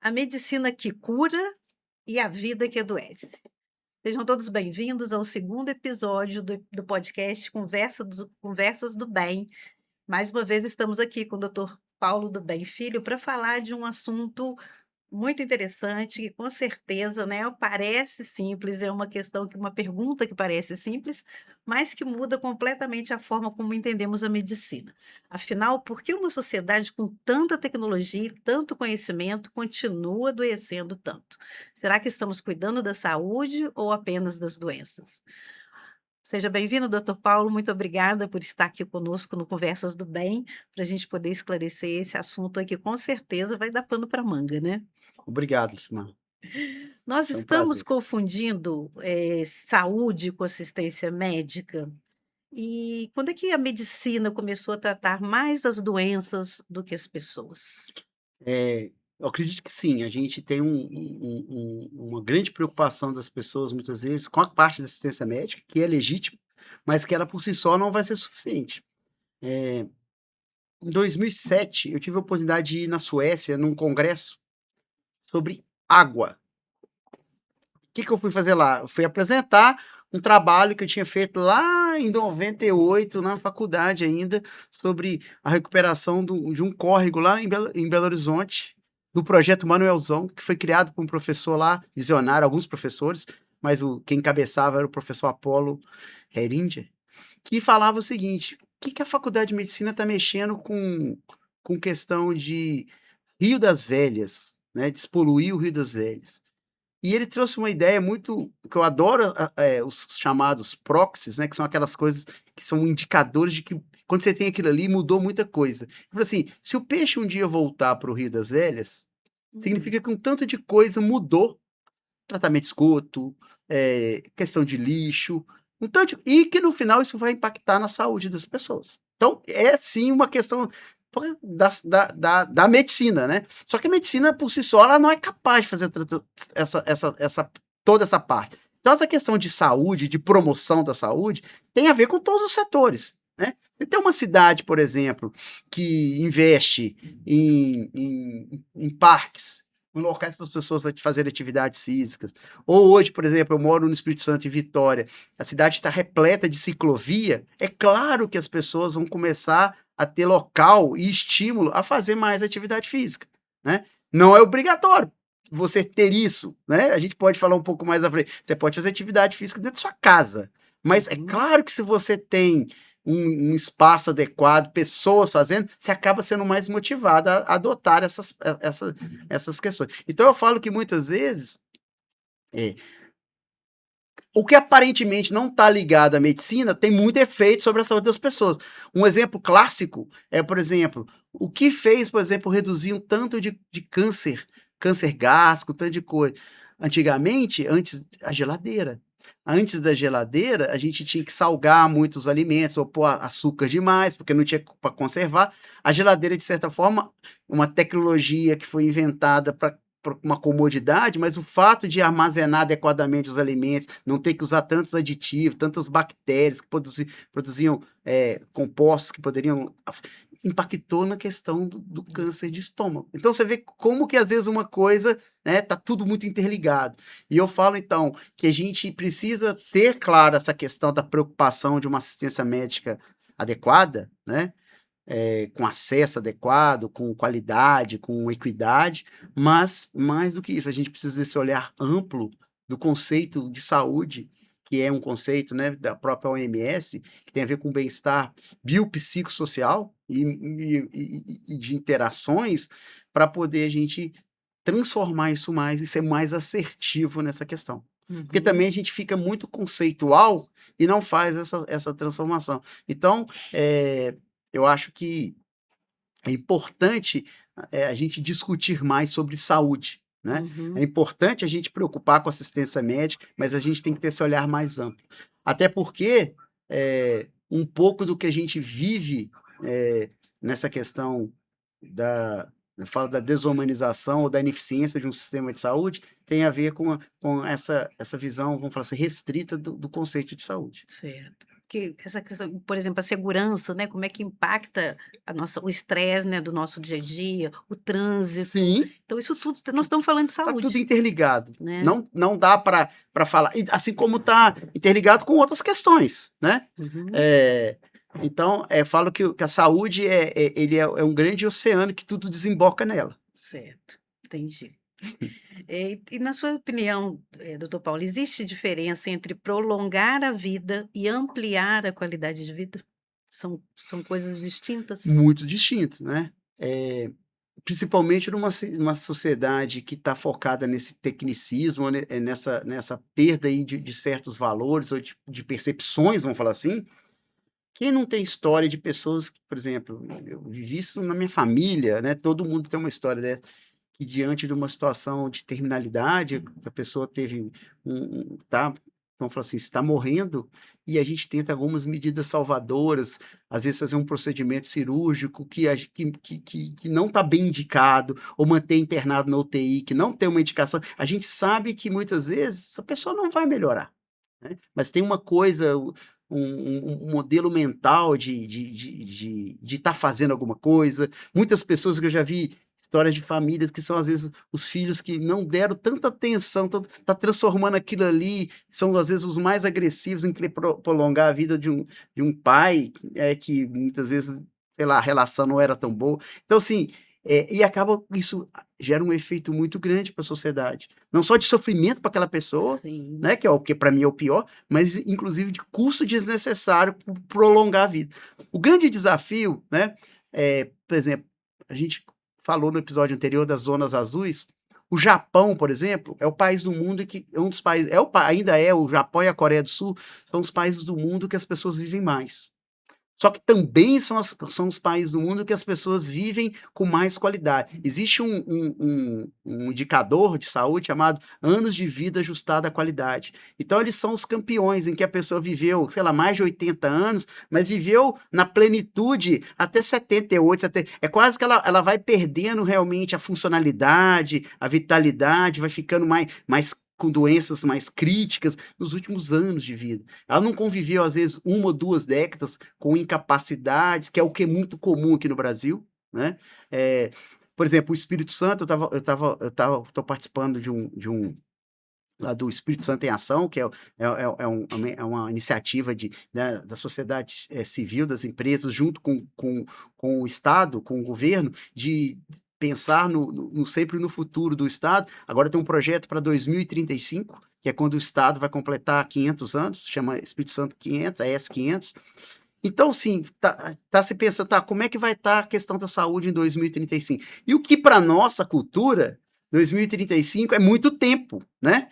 A medicina que cura e a vida que adoece. Sejam todos bem-vindos ao segundo episódio do podcast Conversas do Bem. Mais uma vez estamos aqui com o Dr. Paulo do Bem Filho para falar de um assunto muito interessante que com certeza, né, parece simples, é uma pergunta que parece simples, mas que muda completamente a forma como entendemos a medicina. Afinal, por que uma sociedade com tanta tecnologia e tanto conhecimento continua adoecendo tanto? Será que estamos cuidando da saúde ou apenas das doenças? Seja bem-vindo, doutor Paulo. Muito obrigada por estar aqui conosco no Conversas do Bem, para a gente poder esclarecer esse assunto aí que com certeza vai dar pano para manga, né? Obrigado, Simão. Nós É um estamos prazer. confundindo, saúde com assistência médica? E quando é que a medicina começou a tratar mais as doenças do que as pessoas? Eu acredito que sim, a gente tem uma grande preocupação das pessoas, muitas vezes, com a parte da assistência médica, que é legítima, mas que ela por si só não vai ser suficiente. Em 2007, eu tive a oportunidade de ir na Suécia, num congresso sobre água. O que que eu fui fazer lá? Eu fui apresentar um trabalho que eu tinha feito lá em 98, na faculdade ainda, sobre a recuperação de um córrego lá em Belo Horizonte, do projeto Manuelzão, que foi criado por um professor lá, visionário, alguns professores, mas quem encabeçava era o professor Apolo Heringer, que falava o seguinte: o que que a faculdade de medicina está mexendo com questão de Rio das Velhas, né, despoluir o Rio das Velhas. E ele trouxe uma ideia muito que eu adoro, os chamados proxies, né, que são aquelas coisas que são indicadores de que quando você tem aquilo ali, mudou muita coisa. Ele falou assim: "Se o peixe um dia voltar para o Rio das Velhas, Hum, significa que um tanto de coisa mudou, tratamento de esgoto, questão de lixo, um tanto e que no final isso vai impactar na saúde das pessoas". Então é sim uma questão da medicina, né. Só que a medicina por si só ela não é capaz de fazer toda essa parte. Então essa questão de saúde, de promoção da saúde, tem a ver com todos os setores, né. Você tem uma cidade, por exemplo, que investe em parques, em locais para as pessoas fazerem atividades físicas. Ou hoje, por exemplo, eu moro no Espírito Santo, em Vitória, a cidade está repleta de ciclovia, é claro que as pessoas vão começar a ter local e estímulo a fazer mais atividade física, né. Não é obrigatório você ter isso, né, a gente pode falar um pouco mais à frente, você pode fazer atividade física dentro da sua casa, mas é uhum. claro que se você tem um espaço adequado, pessoas fazendo, você acaba sendo mais motivado a adotar essas questões. Então eu falo que muitas vezes, eh, o que aparentemente não está ligado à medicina tem muito efeito sobre a saúde das pessoas. Um exemplo clássico é, por exemplo, o que fez, por exemplo, reduzir um tanto de câncer gástrico, tanto de coisa. Antigamente, antes a geladeira. Antes da geladeira, a gente tinha que salgar muitos alimentos ou pôr açúcar demais, porque não tinha para conservar. A geladeira, de certa forma, uma tecnologia que foi inventada para por uma comodidade, mas o fato de armazenar adequadamente os alimentos, não ter que usar tantos aditivos, tantas bactérias que produziam, compostos que poderiam impactou na questão do câncer de estômago. Então você vê como que às vezes uma coisa, né, tá tudo muito interligado. E eu falo então que a gente precisa ter claro essa questão da preocupação de uma assistência médica adequada, né, com acesso adequado, com qualidade, com equidade, mas mais do que isso, a gente precisa desse olhar amplo do conceito de saúde, que é um conceito, né, da própria OMS, que tem a ver com bem-estar biopsicossocial e de interações, para poder a gente transformar isso mais e ser mais assertivo nessa questão. Porque Uhum. também a gente fica muito conceitual e não faz essa transformação. Então, eu acho que é importante, a gente discutir mais sobre saúde, né. É Uhum. importante a gente preocupar com assistência médica, mas a gente tem que ter esse olhar mais amplo. Até porque, um pouco do que a gente vive, nessa questão da eu falo da desumanização ou da ineficiência de um sistema de saúde, tem a ver com essa visão, vamos falar assim, restrita do conceito de saúde. Certo. que essa questão, por exemplo, a segurança, né, como é que impacta o estresse, né, do nosso dia a dia, o trânsito. Sim, Então isso tudo nós estamos falando de tá tudo saúde, interligado. né. Não dá para falar. E assim como tá interligado com outras questões, né? Uhum, É, então, falo que a saúde ele é um grande oceano que tudo desemboca nela. certo, entendi. E na sua opinião, doutor Paulo, existe diferença entre prolongar a vida e ampliar a qualidade de vida? São coisas distintas? Muito distinto, né? Principalmente numa sociedade que está focada nesse tecnicismo, né, nessa perda aí de certos valores ou de percepções, vamos falar assim. Quem não tem história de pessoas que, por exemplo, eu vivi isso na minha família, né? Todo mundo tem uma história dessa, que diante de uma situação de terminalidade, que a pessoa teve tá, vamos falar assim, está morrendo, e a gente tenta algumas medidas salvadoras, às vezes fazer um procedimento cirúrgico que não está bem indicado, ou manter internado na UTI, que não tem uma indicação. A gente sabe que muitas vezes a pessoa não vai melhorar, né? Mas tem uma coisa, um modelo mental de estar fazendo alguma coisa. Muitas pessoas que eu já vi, histórias de famílias que são, às vezes, os filhos que não deram tanta atenção, tá transformando aquilo ali, são, às vezes, os mais agressivos em querer prolongar a vida de um pai, que muitas vezes, sei lá, a relação não era tão boa. Então, assim, e acaba isso gera um efeito muito grande para a sociedade. Não só de sofrimento para aquela pessoa, Sim. né, que é o que para mim é o pior, mas inclusive de custo desnecessário por prolongar a vida. O grande desafio, né, por exemplo, a gente falou no episódio anterior das zonas azuis. O Japão, por exemplo, é o país do mundo que é um dos países, ainda é o Japão e a Coreia do Sul são os países do mundo que as pessoas vivem mais. Só que também são os países do mundo que as pessoas vivem com mais qualidade. Existe um indicador de saúde chamado anos de vida ajustado à qualidade. Então, eles são os campeões em que a pessoa viveu, sei lá, mais de 80 anos, mas viveu na plenitude até 78, 70. É quase que ela vai perdendo realmente a funcionalidade, a vitalidade, vai ficando mais com doenças mais críticas nos últimos anos de vida. Ela não conviveu, às vezes, 1 ou 2 décadas com incapacidades, que é o que é muito comum aqui no Brasil, né? Por exemplo, o Espírito Santo, tô participando lá do Espírito Santo em Ação, que é uma iniciativa né, da sociedade civil, das empresas, junto com o Estado, com o governo, de pensar sempre no futuro do Estado. Agora tem um projeto para 2035, que é quando o Estado vai completar 500 anos, chama Espírito Santo 500, a S500. Então, sim, tá se pensando, tá, como é que vai estar a questão da saúde em 2035? E o que para nossa cultura, 2035 é muito tempo, né?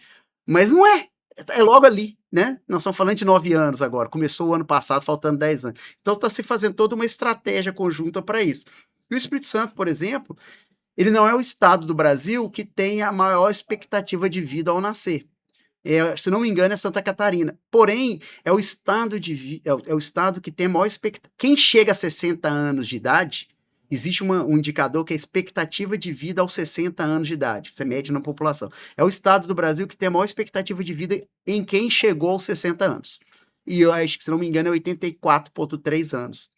Mas não é. É logo ali, né? Nós estamos falando de 9 anos agora. Começou o ano passado, faltando 10 anos. Então está se fazendo toda uma estratégia conjunta para isso. E o Espírito Santo, por exemplo, ele não é o estado do Brasil que tem a maior expectativa de vida ao nascer. Se não me engano, é Santa Catarina. Porém, é o estado é o estado que tem a maior expectativa. Quem chega a 60 anos de idade, existe um indicador que é a expectativa de vida aos 60 anos de idade. Você mede na população. É o estado do Brasil que tem a maior expectativa de vida em quem chegou aos 60 anos. E eu acho que, se não me engano, é 84,3 anos.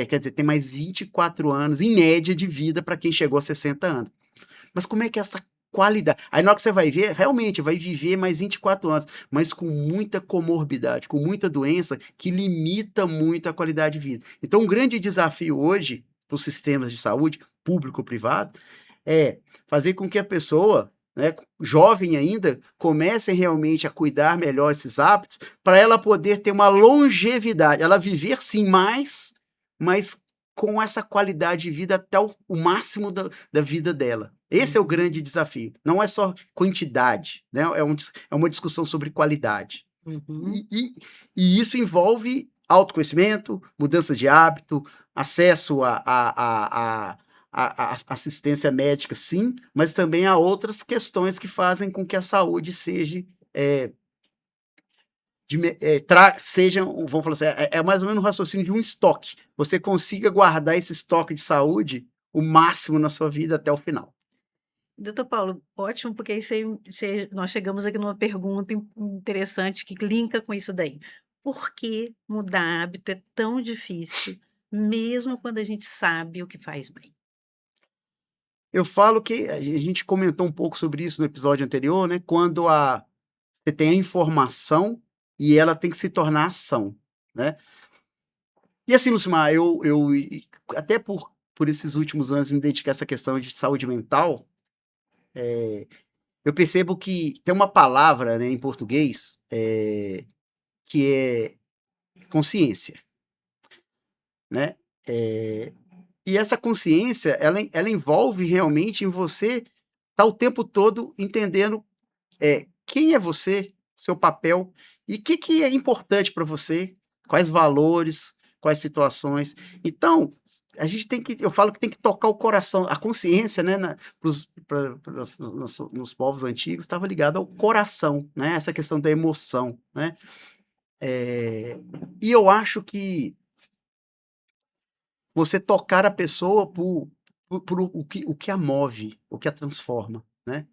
Quer dizer, tem mais 24 anos, em média, de vida para quem chegou a 60 anos. Mas como é que é essa qualidade? Aí na hora que você vai ver, realmente vai viver mais 24 anos, mas com muita comorbidade, com muita doença que limita muito a qualidade de vida. Então, um grande desafio hoje para os sistemas de saúde, público ou privado, é fazer com que a pessoa, né, jovem ainda, comece realmente a cuidar melhor esses hábitos, para ela poder ter uma longevidade, ela viver sim mais, mas com essa qualidade de vida até o máximo da vida dela. Esse é o Uhum, grande desafio. Não é só quantidade, né? É uma discussão sobre qualidade. uhum. E isso envolve autoconhecimento, mudança de hábito, acesso a assistência médica, sim, mas também a outras questões que fazem com que a saúde seja, vamos falar assim, é mais ou menos um raciocínio de um estoque. Você consiga guardar esse estoque de saúde o máximo na sua vida até o final. Doutor Paulo, ótimo, porque aí nós chegamos aqui numa pergunta interessante que linka com isso daí. por que mudar hábito é tão difícil, mesmo quando a gente sabe o que faz bem? Eu falo que a gente comentou um pouco sobre isso no episódio anterior, né, quando você tem a informação e ela tem que se tornar ação, né. E assim, Lucimar, até por esses últimos anos me dedicar a essa questão de saúde mental, eu percebo que tem uma palavra, né, em português, que é consciência, né. Eh, e essa consciência, ela envolve realmente em você estar o tempo todo entendendo, quem é você, seu papel e o que que é importante para você, quais valores, quais situações. Então, a gente tem que eu falo que tem que tocar o coração, a consciência, né, nos povos antigos estava ligado ao coração, né, essa questão da emoção, né. Eh, e eu acho que você tocar a pessoa por o que a move, o que a transforma, né.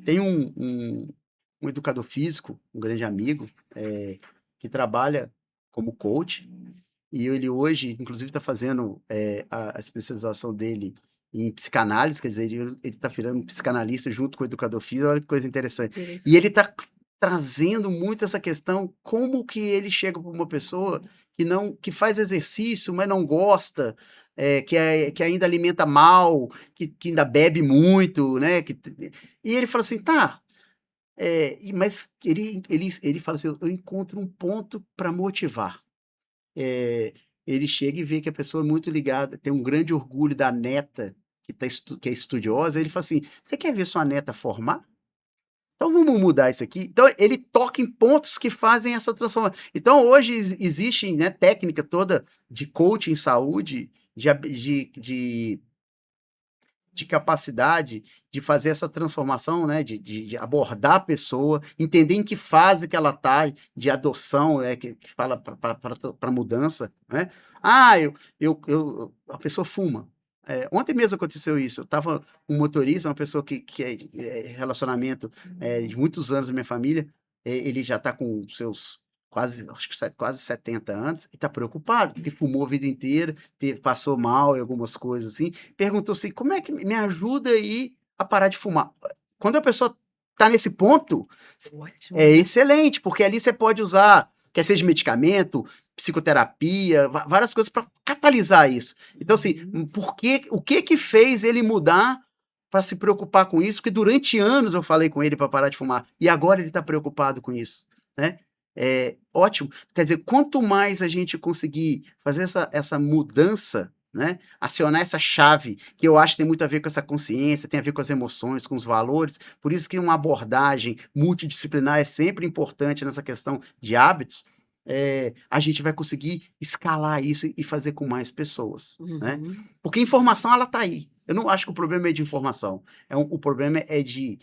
Tem um educador físico, um grande amigo, que trabalha como coach, e ele hoje, inclusive, está fazendo, a especialização dele em psicanálise, quer dizer, ele está virando psicanalista junto com o educador físico, olha que coisa interessante. E ele Interessante. está trazendo muito essa questão, como que ele chega para uma pessoa que faz exercício, mas não gosta, que ainda alimenta mal, que ainda bebe muito, né, e ele fala assim: "Tá, mas ele fala assim: "Eu encontro um ponto para motivar". Ele chega e vê que a pessoa é muito ligada, tem um grande orgulho da neta que é estudiosa, ele fala assim: "Você quer ver sua neta formar? Então vamos mudar isso aqui". Então ele toca em pontos que fazem essa transformação. Então hoje existe, né, técnica toda de coaching em saúde, de capacidade de fazer essa transformação, né, de abordar a pessoa, entender em que fase que ela está de adoção, que fala para mudança, né. Ah, a pessoa fuma. Ontem mesmo aconteceu isso, eu estava um motorista, uma pessoa que relacionamento, de muitos anos da minha família, ele já está com seus acho que quase 70 anos, e está preocupado, porque fumou a vida inteira, passou mal em algumas coisas assim, perguntou assim: "Como é que me ajuda aí a parar de fumar?". Quando a pessoa está nesse ponto, Ótimo, é né? excelente, porque ali você pode usar, quer seja medicamento, psicoterapia, várias coisas para catalisar isso. Então assim, Uhum. o que que fez ele mudar para se preocupar com isso? Porque durante anos eu falei com ele para parar de fumar, e agora ele está preocupado com isso, né. Ótimo. Quer dizer, quanto mais a gente conseguir fazer essa mudança, né, acionar essa chave, que eu acho que tem muito a ver com essa consciência, tem a ver com as emoções, com os valores, por isso que uma abordagem multidisciplinar é sempre importante nessa questão de hábitos, a gente vai conseguir escalar isso e fazer com mais pessoas, né. Uhum. Porque informação ela está aí. Eu não acho que o problema é de informação, o problema é de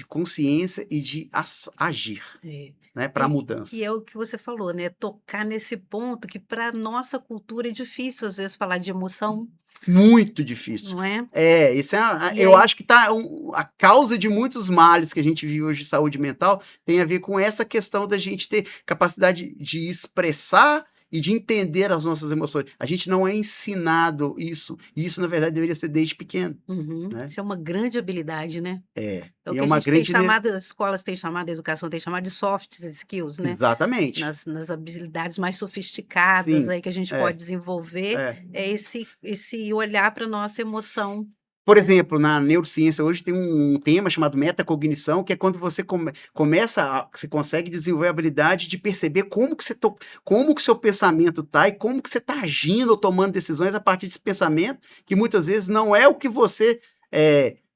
consciência e de agir, É. né, para a E mudança. é o que você falou, né, tocar nesse ponto que para nossa cultura é difícil, às vezes, falar de emoção, Muito difícil. não é? Isso é E eu aí acho que a causa de muitos males que a gente vive hoje de saúde mental, tem a ver com essa questão da gente ter capacidade de expressar e de entender as nossas emoções. A gente não é ensinado isso, e isso na verdade deveria ser desde pequeno, uhum, né. isso é uma grande habilidade, né? É o E é que a uma gente tem grande chamado, as escolas têm chamado, a educação tem chamado de soft skills, né? exatamente. Nas habilidades mais sofisticadas Sim. aí que a gente É, pode desenvolver, é. é esse olhar para nossa emoção, Por né. exemplo, na neurociência hoje tem um tema chamado metacognição, que é quando você você consegue desenvolver a habilidade de perceber como que o seu pensamento tá e como que você está agindo ou tomando decisões a partir desse pensamento, que muitas vezes não é o que você,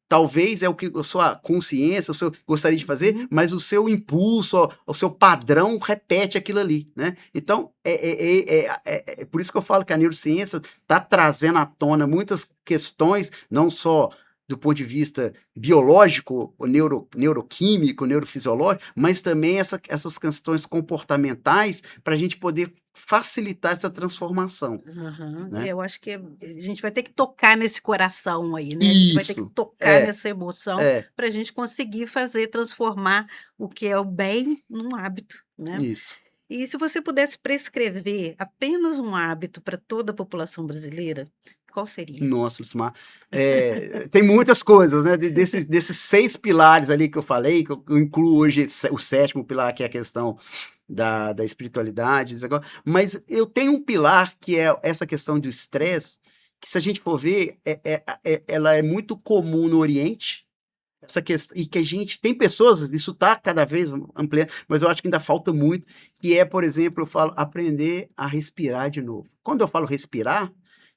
talvez é o que a sua consciência, o seu gostaria de fazer, Uhum, mas o seu impulso, o seu padrão repete aquilo ali, né. Então, é por isso que eu falo que a neurociência está trazendo à tona muitas questões, não só do ponto de vista biológico, o neuroquímico, neurofisiológico, mas também essas questões comportamentais para a gente poder facilitar essa transformação, aham. né. Eu acho que a gente vai ter que tocar nesse coração aí, né, a gente vai ter que Isso. tocar É, nessa emoção é, para a gente conseguir transformar o que é o bem num hábito, né. isso. E se você pudesse prescrever apenas um hábito para toda a população brasileira, qual seria? Nossa, Lucimar, tem muitas coisas, né? Desses 6 pilares ali que eu falei, que eu incluo hoje o 7º pilar, que é a questão da espiritualidade, esse negócio, mas eu tenho um pilar que é essa questão do estresse, que se a gente for ver, ela é muito comum no Oriente, essa questão, e que a gente tem pessoas, isso está cada vez ampliando, mas eu acho que ainda falta muito, que é, por exemplo, eu falo aprender a respirar de novo. Quando eu falo respirar,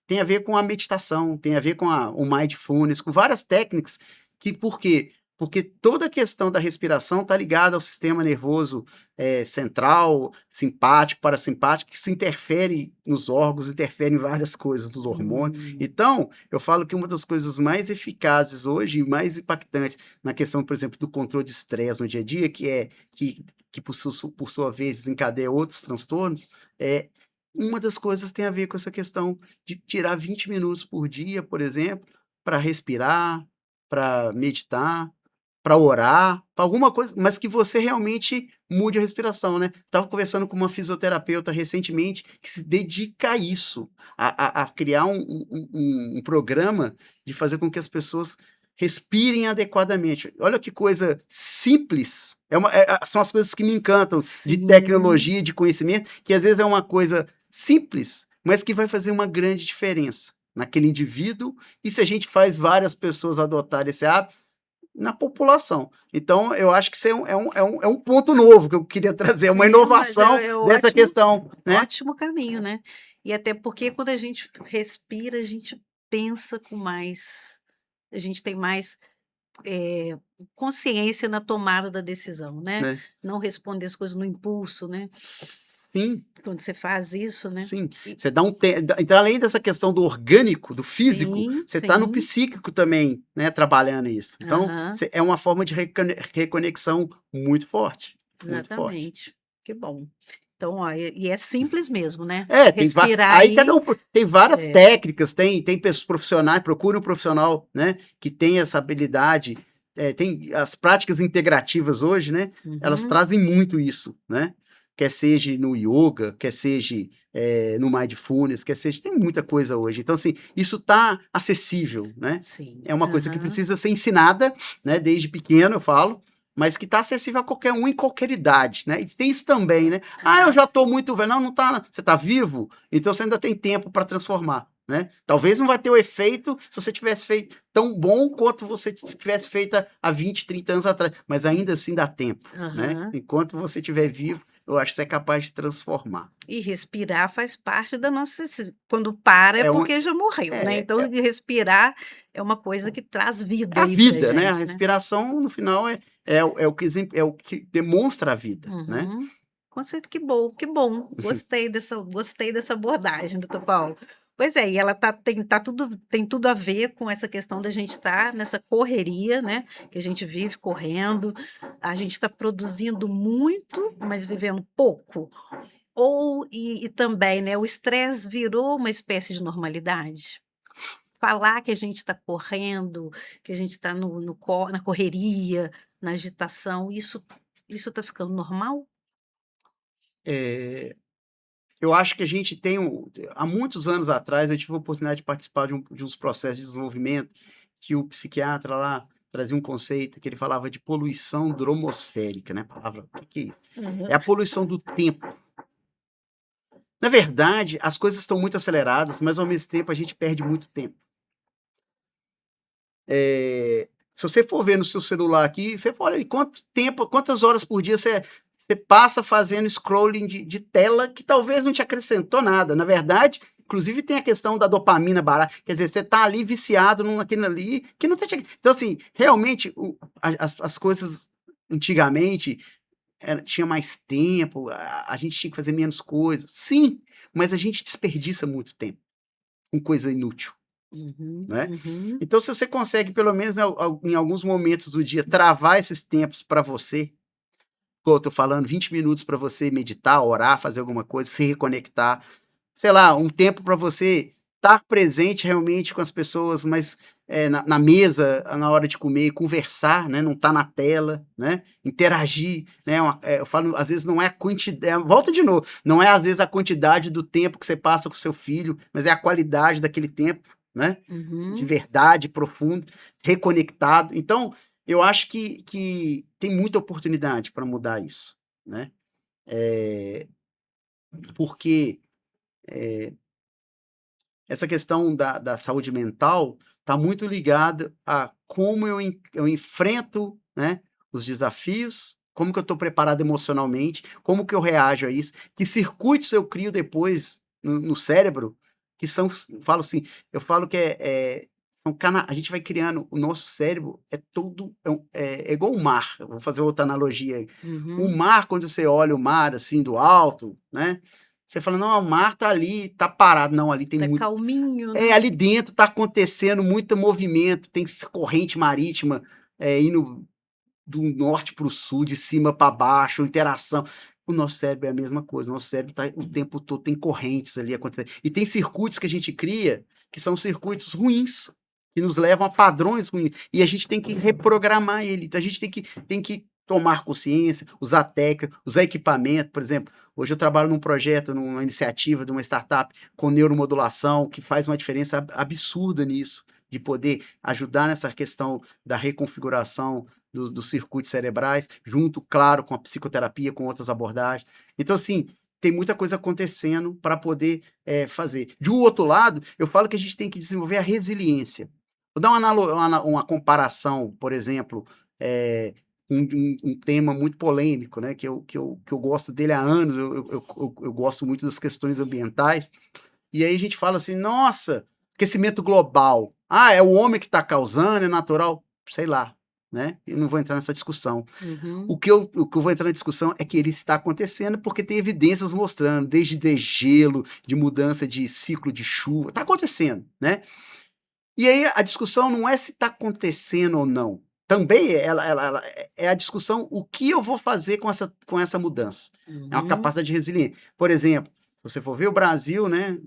tem a ver com a meditação, tem a ver com o mindfulness, com várias técnicas que, por quê? Porque toda a questão da respiração está ligada ao sistema nervoso central, simpático, parasimpático, que se interfere nos órgãos, interfere em várias coisas dos hormônios. Hum, Então, eu falo que uma das coisas mais eficazes hoje e mais impactantes na questão, por exemplo, do controle de estresse no dia a dia, que por sua vez desencadeia outros transtornos, é uma das coisas tem a ver com essa questão de tirar 20 minutos por dia, por exemplo, para respirar, para meditar, para orar, para alguma coisa, mas que você realmente mude a respiração, né. Estava conversando com uma fisioterapeuta recentemente que se dedica a isso, a criar um programa de fazer com que as pessoas respirem adequadamente. Olha que coisa simples, são as coisas que me encantam de sim, tecnologia, de conhecimento, que às vezes é uma coisa simples, mas que vai fazer uma grande diferença naquele indivíduo, e se a gente faz várias pessoas adotarem esse hábito, na população. Então, eu acho que isso é um ponto novo que eu queria trazer, uma mas inovação é dessa ótimo, questão, né. ótimo caminho, né? E até porque quando a gente respira, a gente pensa com mais, a gente tem mais eh, consciência na tomada da decisão, né? Né. Não responder as coisas no impulso, né? Sim, Quando você faz isso, né? sim. E- Você dá um te então, além dessa questão do orgânico, do físico, sim, você está no sim, psíquico também, né, trabalhando isso. Então, aham, é uma forma de reconexão muito forte, muito forte. exatamente. Que bom. Então, ó, e é simples mesmo, né? É, Respirar aí cada aí, um tem várias é, técnicas, tem pessoas profissionais, procura um profissional, né, que tem essa habilidade, tem as práticas integrativas hoje, né, elas uhum, trazem muito isso, né, quer seja no yoga, quer seja, no mindfulness, quer seja tem muita coisa hoje. Então, assim, isso tá acessível, né, sim, é uma coisa que aham. precisa ser ensinada, né, desde pequeno eu falo, mas que tá acessível a qualquer um em qualquer idade, né, e tem isso também, né. Ah, eu Ah, já estou muito velho. Não, não tá. Você está vivo, então você ainda tem tempo para transformar, né? Talvez não vai ter o efeito se você tivesse feito tão bom quanto você tivesse feito há 20, 30 anos atrás, mas ainda assim dá tempo, né? aham. Enquanto você estiver vivo, eu acho que você é capaz de transformar. E respirar faz parte da nossa. Quando para é É, um, porque já morreu, né? é, Então, é, respirar é uma coisa que traz é vida a aí pra vida, né? A gente, né? respiração, no final, é o que demonstra a vida, né? Uhum. Com certeza, que bom, que bom. Gostei dessa abordagem, doutor Paulo. Pois é, e ela tem tudo a ver com essa questão da gente estar nessa correria, né? Que a gente vive correndo, a gente está produzindo muito, mas vivendo pouco. E também, né, o estresse virou uma espécie de normalidade. Falar que a gente está correndo, que a gente está na correria, na agitação, isso está ficando normal? É, eu acho que a gente tem há muitos anos atrás, eu tive a oportunidade de participar de uns processos de desenvolvimento que o psiquiatra lá trazia um conceito que ele falava de poluição dromosférica, né, palavra o que que é isso? É a Aham. poluição do tempo. Na verdade, as coisas estão muito aceleradas, mas ao mesmo tempo a gente perde muito tempo. Se você for ver no seu celular aqui, você olha aí quantas horas por dia você passa fazendo scrolling de tela que talvez não te acrescentou nada. Na verdade, inclusive tem a questão da dopamina barata, quer dizer, você tá ali viciado naquilo ali que não tá te então assim, realmente as coisas antigamente tinha mais tempo, a gente tinha que fazer menos coisas. Sim, mas a gente desperdiça muito tempo com coisa inútil. Uhum, Né? uhum. Então, se você consegue, pelo menos em alguns momentos do dia, travar esses tempos para você, pô, eu tô falando 20 minutos para você meditar, orar, fazer alguma coisa, se reconectar, sei lá, um tempo para você estar presente realmente com as pessoas, mas na mesa, na hora de comer, conversar, né? Não tá na tela, né? Interagir, né? Eu falo, às vezes não é a quantidade, volta de novo, não é às vezes a quantidade do tempo que você passa com seu filho, mas é a qualidade daquele tempo, né? De Uhum. verdade, profundo, reconectado. Então, eu acho que tem muita oportunidade para mudar isso, né? Porque essa questão da saúde mental está muito ligada a como eu enfrento, né, os desafios, como que eu estou preparado emocionalmente, como que eu reajo a isso, que circuitos eu crio depois no cérebro, que são, falo assim, eu falo que a gente vai criando, o nosso cérebro é todo, é igual o mar, eu vou fazer outra analogia aí. O Uhum. mar, quando você olha o mar assim do alto, né, você fala, não, o mar tá ali, tá parado. Não, ali tem Tá muito. calminho, né? Ali dentro tá acontecendo muito movimento, tem corrente marítima indo do norte para o sul, de cima para baixo, interação. O nosso cérebro é a mesma coisa. O nosso cérebro tá o tempo todo, tem correntes ali acontecendo. E tem circuitos que a gente cria que são circuitos ruins, que nos levam a padrões ruins. E a gente tem que reprogramar ele. Então a gente tem que tomar consciência, usar técnica, usar equipamento. Por exemplo, hoje eu trabalho num projeto, numa iniciativa de uma startup com neuromodulação, que faz uma diferença absurda nisso, de poder ajudar nessa questão da reconfiguração dos circuitos cerebrais, junto, claro, com a psicoterapia, com outras abordagens. Então, assim, tem muita coisa acontecendo para poder fazer. De um outro lado, eu falo que a gente tem que desenvolver a resiliência. Vou dar uma comparação, por exemplo, um tema muito polêmico, né, que eu gosto dele há anos, eu gosto muito das questões ambientais, e aí a gente fala assim, nossa, aquecimento global. Ah, é o homem que está causando, é natural? Sei lá, né? Eu não vou entrar nessa discussão. Uhum. O que eu vou entrar na discussão é que ele está acontecendo porque tem evidências mostrando, desde degelo, de mudança de ciclo de chuva, está acontecendo, né? E aí a discussão não é se está acontecendo ou não. Também ela é a discussão o que eu vou fazer com essa mudança. É uma Uhum. capacidade de resiliência. Por exemplo, se você for ver o Brasil, né,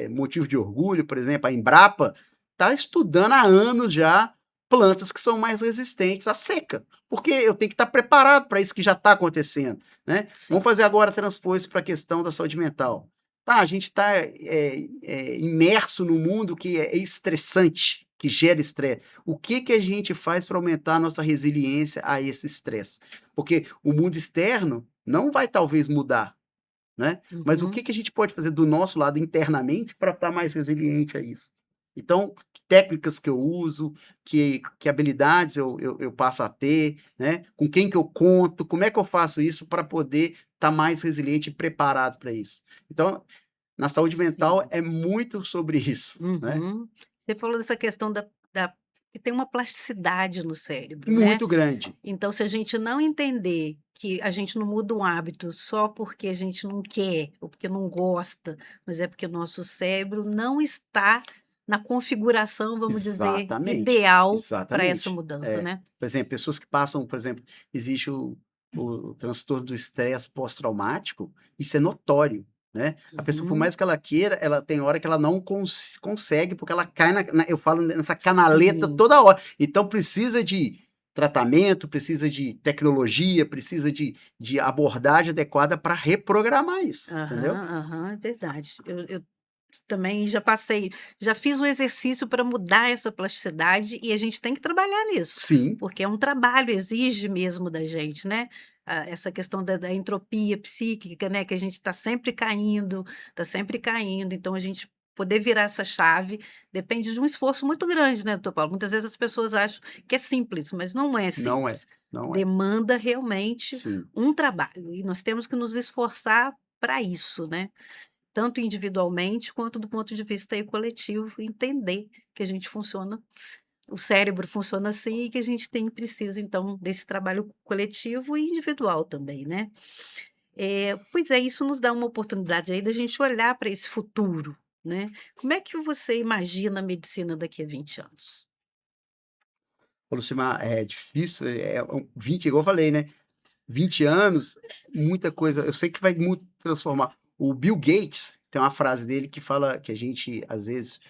motivo de orgulho, por exemplo, a Embrapa está estudando há anos já plantas que são mais resistentes à seca, porque eu tenho que estar preparado para isso que já está acontecendo, né? Vamos Sim. fazer agora transpor isso para a questão da saúde mental. Tá, a gente está imerso num mundo que é estressante, que gera estresse. O que a gente faz para aumentar a nossa resiliência a esse estresse? Porque o mundo externo não vai talvez mudar, né? Mas o Uhum. que a gente pode fazer do nosso lado internamente para estar mais resiliente a isso? Então, que técnicas que eu uso, que habilidades eu passo a ter, né? Com quem que eu conto, como é que eu faço isso para poder estar mais resiliente e preparado para isso? Então, na saúde mental Sim. é muito sobre isso, né? Uhum. Você falou dessa questão da que tem uma plasticidade no cérebro, né? Muito grande. Então, se a gente não entender que a gente não muda um hábito só porque a gente não quer ou porque não gosta, mas é porque o nosso cérebro não está na configuração, vamos dizer, Exatamente, ideal para essa exatamente. mudança, né? Por exemplo, pessoas que passam, por exemplo, existe o transtorno do estresse pós-traumático, isso é notório, né? A pessoa, por Uhum. mais que ela queira, ela tem hora que ela não consegue, porque ela cai eu falo nessa canaleta Sim. toda hora. Então precisa de tratamento, precisa de tecnologia, precisa de abordagem adequada para reprogramar isso, entendeu? Aham, aham, é verdade. Eu também já fiz um exercício para mudar essa plasticidade e a gente tem que trabalhar nisso, Sim, porque é um trabalho, exige mesmo da gente, né? Essa questão da entropia psíquica, né? Que a gente está sempre caindo. Então, a gente poder virar essa chave depende de um esforço muito grande, né, doutor Paulo? Muitas vezes as pessoas acham que é simples, mas não é não é, simples. não é. Demanda realmente Sim. um trabalho e nós temos que nos esforçar para isso, né? Tanto individualmente quanto do ponto de vista aí coletivo, entender que a gente funciona, o cérebro funciona assim e que a gente precisa então desse trabalho coletivo e individual também, né? Pois é, isso nos dá uma oportunidade aí da gente olhar para esse futuro, né? Como é que você imagina a medicina daqui a 20 anos? Ô, Lucimar, é difícil, 20, igual eu falei, né? 20 anos, muita coisa. Eu sei que vai muito transformar. O Bill Gates tem uma frase dele que fala que a gente, às vezes,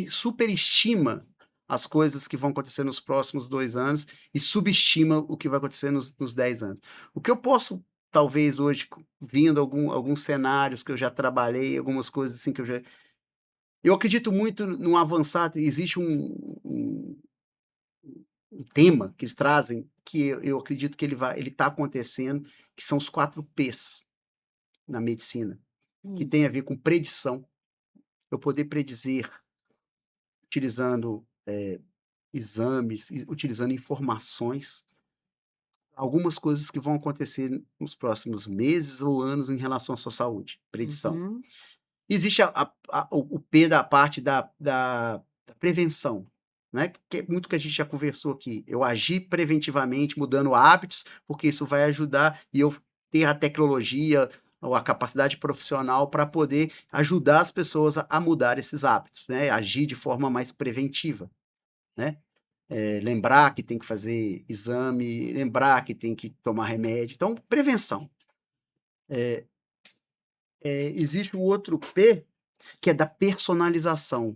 superestima as coisas que vão acontecer nos próximos 2 anos e subestima o que vai acontecer nos 10 anos. O que eu posso, talvez hoje, vindo alguns cenários que eu já trabalhei, algumas coisas assim que eu acredito muito no avançar, existe um tema que eles trazem, que eu acredito que ele está acontecendo, que são os 4 P's na medicina, que Hum, tem a ver com predição, eu poder predizer utilizando, exames, utilizando informações, algumas coisas que vão acontecer nos próximos meses ou anos em relação à sua saúde, predição. uhum, Existe o P da parte da prevenção, né, que é muito que a gente já conversou aqui, eu agir preventivamente mudando hábitos, porque isso vai ajudar e eu ter a tecnologia ou a capacidade profissional para poder ajudar as pessoas a mudar esses hábitos, né, agir de forma mais preventiva, né. Lembrar que tem que fazer exame, lembrar que tem que tomar remédio, então prevenção. Existe o outro P, que é da personalização,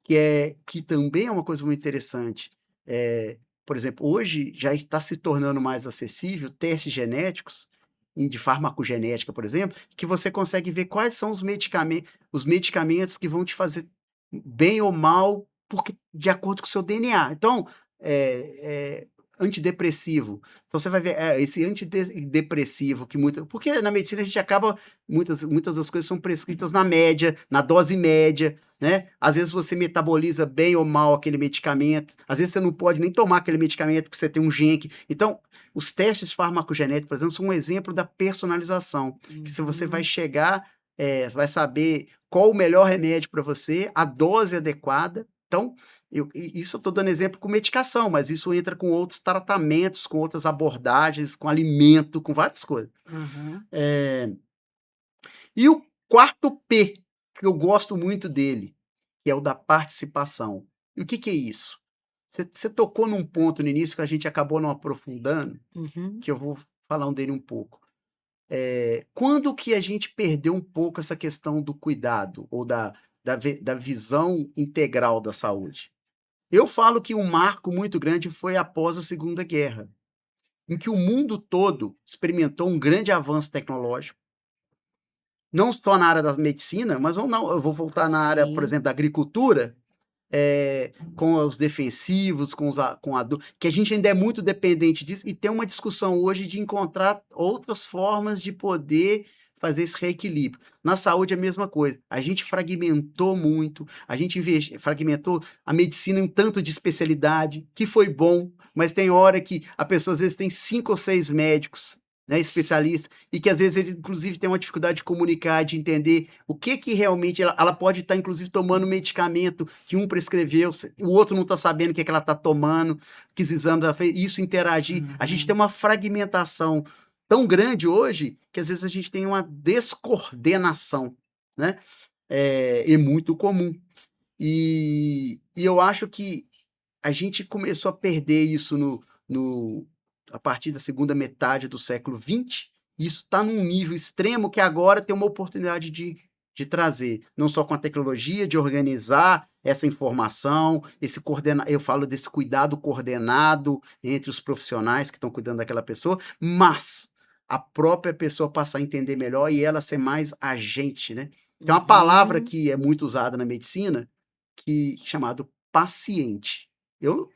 que também é uma coisa muito interessante. Por exemplo, hoje já está se tornando mais acessível testes genéticos de farmacogenética, por exemplo, que você consegue ver quais são os medicamentos que vão te fazer bem ou mal, porque de acordo com o seu DNA. Então, antidepressivo. Então você vai ver, esse antidepressivo que muito, porque na medicina a gente acaba, muitas das coisas são prescritas na média, na dose média, né? Às vezes você metaboliza bem ou mal aquele medicamento, às vezes você não pode nem tomar aquele medicamento porque você tem um gene então, os testes farmacogenéticos, por exemplo, são um exemplo da personalização, que se você vai uhum, chegar, vai saber qual o melhor remédio para você, a dose adequada. Então, isso eu estou dando exemplo com medicação, mas isso entra com outros tratamentos, com outras abordagens, com alimento, com várias coisas. aham, E o quarto P, que eu gosto muito dele, que é o da participação. E o que que é isso? Você tocou num ponto no início que a gente acabou não aprofundando, uhum, que eu vou falar dele um pouco. Quando que a gente perdeu um pouco essa questão do cuidado ou da visão integral da saúde? Eu falo que um marco muito grande foi após a Segunda Guerra, em que o mundo todo experimentou um grande avanço tecnológico, não só na área da medicina, mas eu vou voltar na área, por sim, exemplo, da agricultura, com os defensivos, que a gente ainda é muito dependente disso, e tem uma discussão hoje de encontrar outras formas de poder fazer esse reequilíbrio. Na saúde é a mesma coisa, a gente fragmentou muito, a gente fragmentou a medicina em um tanto de especialidade, que foi bom, mas tem hora que a pessoa às vezes tem 5 ou 6 médicos, né, especialistas, e que às vezes ele inclusive tem uma dificuldade de comunicar, de entender o que que realmente ela pode estar inclusive tomando medicamento que um prescreveu, o outro não está sabendo o que, é que ela está tomando, que exames ela fez, isso interagir. A gente tem uhum, uma fragmentação tão grande hoje que às vezes a gente tem uma descoordenação, né? É muito comum. E eu acho que a gente começou a perder isso no a partir da segunda metade do século XX, e isso está num nível extremo que agora tem uma oportunidade de trazer, não só com a tecnologia, de organizar essa informação, eu falo desse cuidado coordenado entre os profissionais que estão cuidando daquela pessoa, mas a própria pessoa passar a entender melhor e ela ser mais agente, né. Tem uma palavra uhum, que é muito usada na medicina, chamado paciente. Eu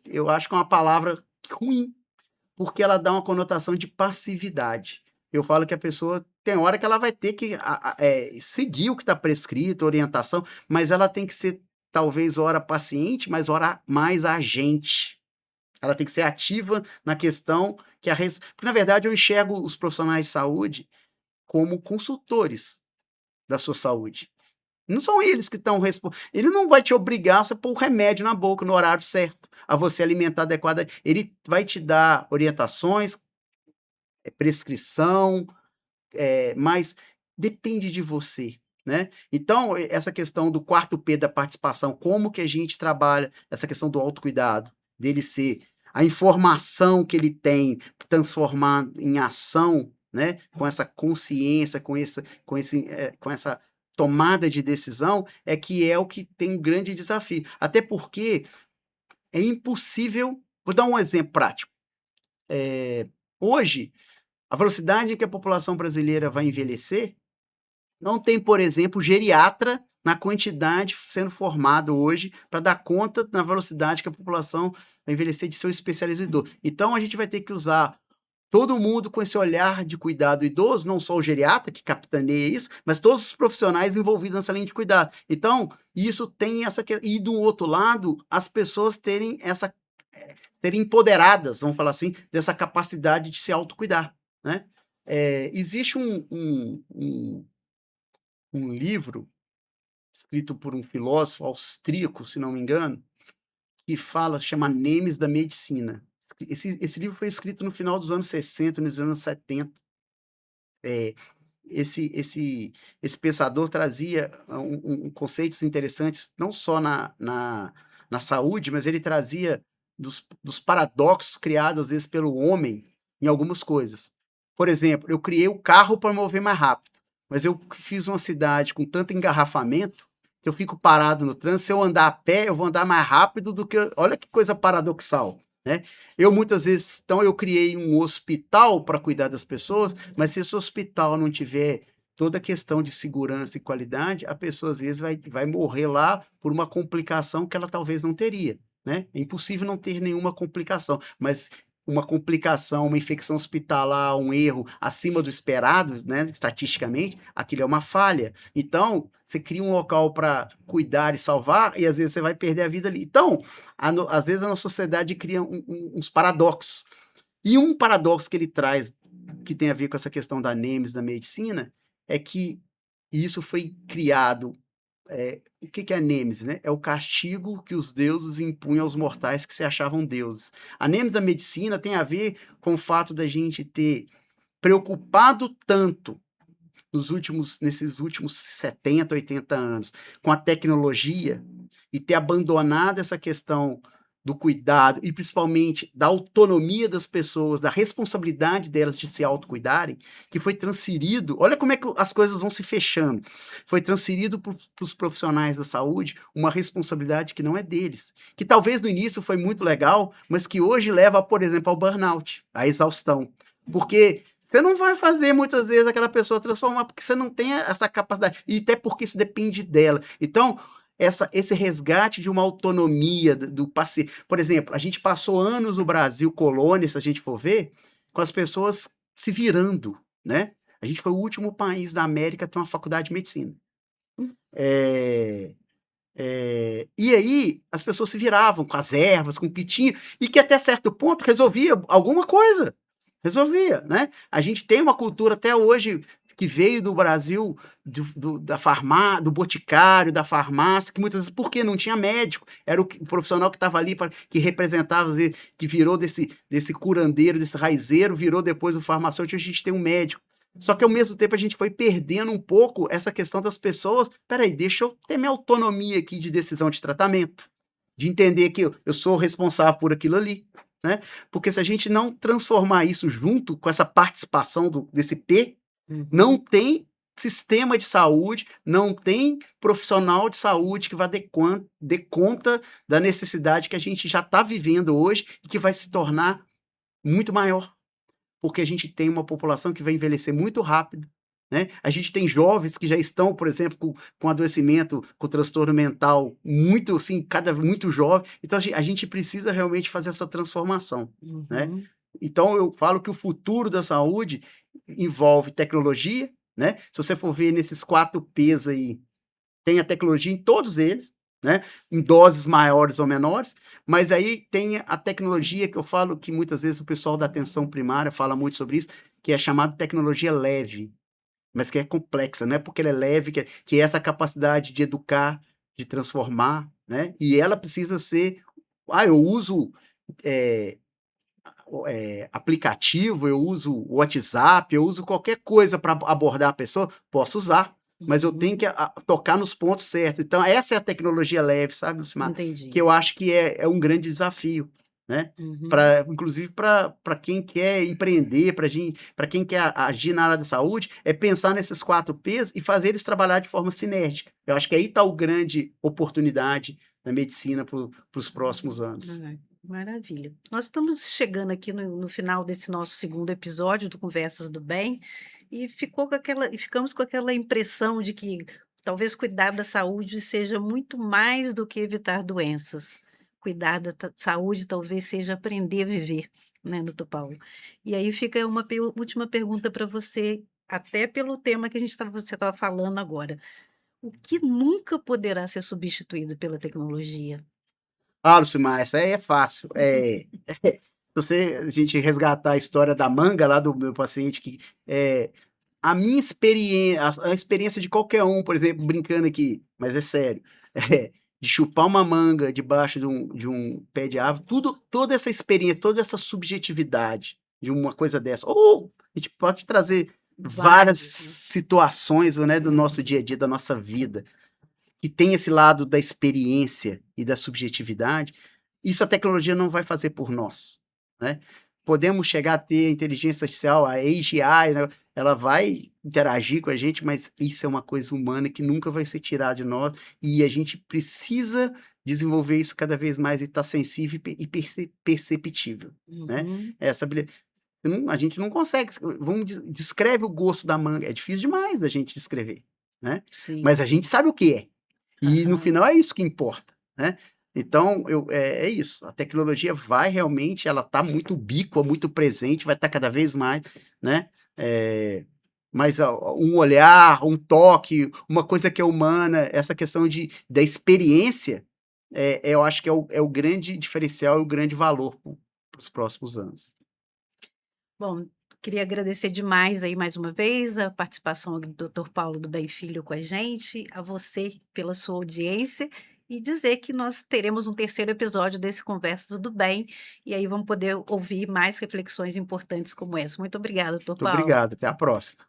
eu acho que é uma palavra ruim, porque ela dá uma conotação de passividade. Eu falo que a pessoa tem hora que ela vai ter que seguir o que está prescrito, orientação, mas ela tem que ser talvez ora paciente, mas ora mais agente. Ela tem que ser ativa na questão que porque na verdade eu enxergo os profissionais de saúde como consultores da sua saúde. Não são eles que estão ele não vai te obrigar a você pôr o remédio na boca no horário certo, a você alimentar adequada, ele vai te dar orientações, prescrição, mas depende de você, né. Então, essa questão do quarto P da participação, como que a gente trabalha essa questão do autocuidado, dele ser a informação que ele tem, transformar em ação, né, com essa consciência, com essa tomada de decisão é que é o que tem um grande desafio. Até porque é impossível. Vou dar um exemplo prático. Hoje, a velocidade em que a população brasileira vai envelhecer, não tem, por exemplo, geriatra na quantidade sendo formado hoje para dar conta da velocidade que a população vai envelhecer de seu especialista idoso. Então, a gente vai ter que usar todo mundo com esse olhar de cuidado do idoso, não só o geriatra que capitaneia isso, mas todos os profissionais envolvidos nessa linha de cuidado. Então, isso tem essa... E do outro lado, as pessoas terem serem empoderadas, vamos falar assim, dessa capacidade de se autocuidar, né? Existe um livro escrito por um filósofo austríaco, se não me engano, que chama Nemes da Medicina. Esse livro foi escrito no final dos anos 60, nos anos 70. É, esse pensador trazia conceitos interessantes, não só na saúde, mas ele trazia dos paradoxos criados, às vezes, pelo homem em algumas coisas. Por exemplo, eu criei o carro para mover mais rápido, mas eu fiz uma cidade com tanto engarrafamento que eu fico parado no trânsito. Se eu andar a pé, eu vou andar mais rápido do que... Olha que coisa paradoxal, né? Muitas vezes, então, eu criei um hospital para cuidar das pessoas, mas se esse hospital não tiver toda a questão de segurança e qualidade, a pessoa, às vezes, vai morrer lá por uma complicação que ela talvez não teria, né? É impossível não ter nenhuma complicação, mas uma complicação, uma infecção hospitalar, um erro acima do esperado, né, estatisticamente, aquilo é uma falha. Então, você cria um local para cuidar e salvar, e às vezes você vai perder a vida ali. Então, às vezes a nossa sociedade cria uns paradoxos. E um paradoxo que ele traz, que tem a ver com essa questão da Nemes, da medicina, é que isso foi criado. O que é a Nêmesis, né? É o castigo que os deuses impunham aos mortais que se achavam deuses. A Nêmesis da medicina tem a ver com o fato da gente ter preocupado tanto nesses últimos 70, 80 anos com a tecnologia e ter abandonado essa questão do cuidado e principalmente da autonomia das pessoas, da responsabilidade delas de se autocuidarem, que foi transferido. Olha como é que as coisas vão se fechando. Foi transferido para os profissionais da saúde uma responsabilidade que não é deles, que talvez no início foi muito legal, mas que hoje leva, por exemplo, ao burnout, à exaustão. Porque você não vai fazer muitas vezes aquela pessoa transformar, porque você não tem essa capacidade, e até porque isso depende dela. Então, esse resgate de uma autonomia do paciente. Por exemplo, a gente passou anos no Brasil, colônia, se a gente for ver, com as pessoas se virando, né? A gente foi o último país da América a ter uma faculdade de medicina. E aí, as pessoas se viravam com as ervas, com o que tinha, e que até certo ponto resolvia alguma coisa. Resolvia, né? A gente tem uma cultura até hoje que veio do Brasil, do boticário, da farmácia, que muitas vezes, porque não tinha médico, era o profissional que estava ali, que representava, que virou desse curandeiro, desse raizeiro, virou depois o farmacêutico, a gente tem um médico. Só que ao mesmo tempo a gente foi perdendo um pouco essa questão das pessoas, peraí, deixa eu ter minha autonomia aqui de decisão de tratamento, de entender que eu sou responsável por aquilo ali, né? Porque se a gente não transformar isso junto com essa participação desse P, não tem sistema de saúde, não tem profissional de saúde que vá dê conta da necessidade que a gente já está vivendo hoje e que vai se tornar muito maior, porque a gente tem uma população que vai envelhecer muito rápido, né? A gente tem jovens que já estão, por exemplo, com adoecimento, com transtorno mental muito, assim, muito jovem. Então, a gente precisa realmente fazer essa transformação, né? Então, eu falo que o futuro da saúde envolve tecnologia, né? Se você for ver nesses 4 P's aí, tem a tecnologia em todos eles, né? Em doses maiores ou menores, mas aí tem a tecnologia que eu falo que muitas vezes o pessoal da atenção primária fala muito sobre isso, que é chamada tecnologia leve, mas que é complexa, não é porque ela é leve, que é essa capacidade de educar, de transformar, né? E ela precisa ser... eu uso aplicativo, eu uso WhatsApp, eu uso qualquer coisa para abordar a pessoa, posso usar, mas eu tenho que tocar nos pontos certos. Então, essa é a tecnologia leve, sabe, Lucimar? Entendi. Que eu acho que é um grande desafio. né? Uhum. Inclusive para quem quer empreender, para quem quer agir na área da saúde, é pensar nesses 4 P's e fazer eles trabalhar de forma sinérgica. Eu acho que aí está o grande oportunidade da medicina para os próximos anos. Ai, maravilha. Nós estamos chegando aqui no final desse nosso segundo episódio do Conversas do Bem, e ficamos com aquela impressão de que talvez cuidar da saúde seja muito mais do que evitar doenças. Cuidar da saúde talvez seja aprender a viver, né, doutor Paulo? E aí fica uma última pergunta para você, até pelo tema que você estava falando agora. O que nunca poderá ser substituído pela tecnologia? Ah, Lucimar, essa aí é fácil. Se a gente resgatar a história da manga lá do meu paciente, que a minha experiência, a experiência de qualquer um, por exemplo, brincando aqui, mas é sério, de chupar uma manga debaixo de um pé de árvore, toda essa experiência, toda essa subjetividade de uma coisa dessa. Ou a gente pode trazer várias Vários, né? situações, né, do nosso dia a dia, da nossa vida que tem esse lado da experiência e da subjetividade, isso a tecnologia não vai fazer por nós, né. Podemos chegar a ter inteligência artificial, a AGI, né, ela vai interagir com a gente, mas isso é uma coisa humana que nunca vai ser tirada de nós, e a gente precisa desenvolver isso cada vez mais e estar sensível e perceptível, né. Uhum, Essa habili a gente não consegue, vamos descreve o gosto da manga, é difícil demais da gente descrever, né, sim. mas a gente sabe o que é. E no Aham. final é isso que importa, né. Então é isso, a tecnologia vai realmente ela está muito ubíqua, muito presente, vai estar cada vez mais, né, mas um olhar, um toque, uma coisa que é humana, essa questão da experiência, eu acho que é o grande diferencial e o grande valor para os próximos anos. Bom, queria agradecer demais aí mais uma vez a participação do doutor Paulo do Bem Filho com a gente, a você pela sua audiência e dizer que nós teremos um terceiro episódio desse Conversas do Bem, e aí vamos poder ouvir mais reflexões importantes como essa. Muito obrigada, doutor Muito Paulo. obrigado, até a próxima.